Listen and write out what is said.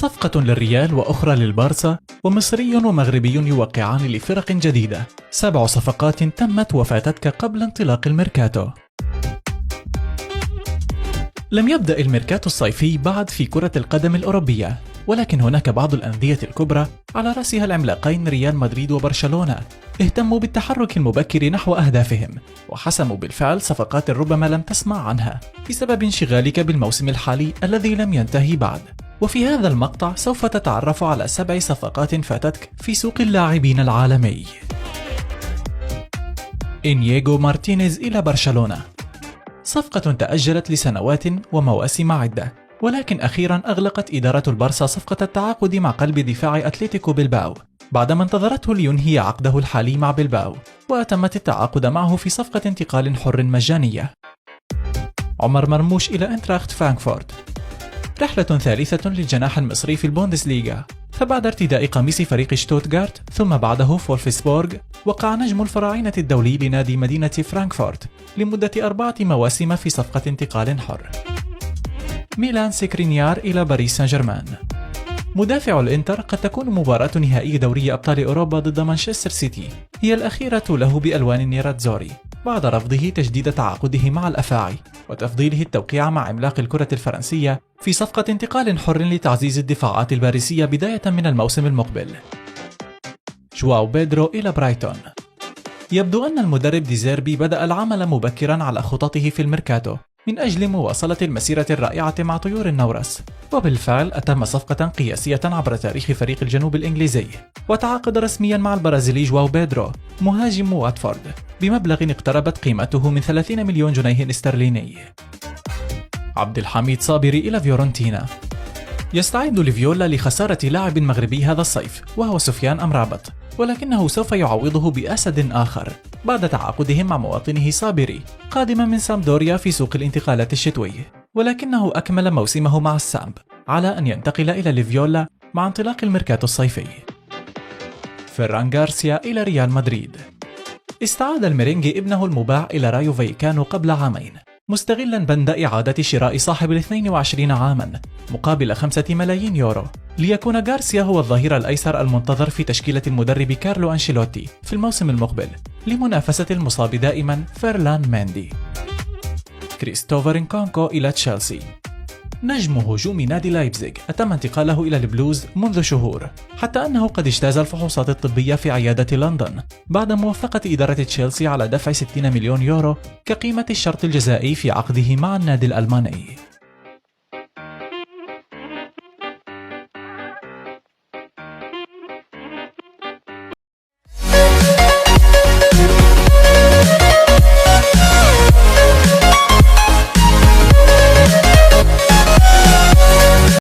صفقة للريال وأخرى للبارسا، ومصري ومغربي يوقعان لفرق جديدة. 7 صفقات تمت وفاتتك قبل انطلاق الميركاتو. لم يبدأ الميركاتو الصيفي بعد في كرة القدم الأوروبية، ولكن هناك بعض الأندية الكبرى على رأسها العملاقين ريال مدريد وبرشلونة اهتموا بالتحرك المبكر نحو أهدافهم، وحسموا بالفعل صفقات ربما لم تسمع عنها بسبب انشغالك بالموسم الحالي الذي لم ينتهي بعد. وفي هذا المقطع سوف تتعرف على 7 صفقات فاتتك في سوق اللاعبين العالمي. إنييغو مارتينيز إلى برشلونة. صفقة تأجلت لسنوات ومواسم عدة، ولكن أخيرا أغلقت إدارة البارسا صفقة التعاقد مع قلب دفاع أتلتيكو بلباو بعدما انتظرته لينهي عقده الحالي مع بلباو، وأتمت التعاقد معه في صفقة انتقال حر مجانية. عمر مرموش إلى إنتراخت فرانكفورت. رحلة ثالثة للجناح المصري في البوندسليغا، فبعد ارتداء قميص فريق شتوتغارت ثم بعده فولفسبورغ، وقع نجم الفراعنة الدولي لنادي مدينة فرانكفورت لمدة 4 مواسم في صفقة انتقال حر. ميلان سكرينيار إلى باريس سان جيرمان. مدافع الإنتر قد تكون مباراة نهائي دوري أبطال أوروبا ضد مانشستر سيتي هي الأخيرة له بألوان النيراتزوري بعد رفضه تجديد تعاقده مع الأفاعي وتفضيله التوقيع مع عملاق الكرة الفرنسية في صفقة انتقال حر لتعزيز الدفاعات الباريسية بداية من الموسم المقبل. جواو بيدرو إلى برايتون. يبدو أن المدرب ديزيربي بدأ العمل مبكرا على خططه في الميركاتو من أجل مواصلة المسيرة الرائعة مع طيور النورس، وبالفعل أتم صفقة قياسية عبر تاريخ فريق الجنوب الإنجليزي، وتعاقد رسميا مع البرازيلي جواو بيدرو مهاجم واتفورد بمبلغ اقتربت قيمته من 30 مليون جنيه استرليني. عبد الحميد صابري إلى فيورنتينا. يستعد ليفيولا لخسارة لاعب مغربي هذا الصيف وهو سفيان أمرابط، ولكنه سوف يعوضه بأسد آخر بعد تعاقدهم مع مواطنه صابري قادما من سامدوريا في سوق الانتقالات الشتوي، ولكنه أكمل موسمه مع السامب على أن ينتقل إلى ليفيولا مع انطلاق الميركاتو الصيفي. فيران غارسيا إلى ريال مدريد. استعاد الميرينجي ابنه المباع إلى رايو فايكانو قبل عامين، مستغلا بند إعادة شراء صاحب 22 عاما مقابل 5 ملايين يورو، ليكون غارسيا هو الظهير الأيسر المنتظر في تشكيلة المدرب كارلو أنشيلوتي في الموسم المقبل لمنافسة المصاب دائما فيرلان ميندي. كريستوفر نكونكو إلى تشيلسي. نجم هجوم نادي لايبزيغ أتم انتقاله إلى البلوز منذ شهور، حتى أنه قد اجتاز الفحوصات الطبية في عيادة لندن بعد موافقة إدارة تشيلسي على دفع 60 مليون يورو كقيمة الشرط الجزائي في عقده مع النادي الألماني.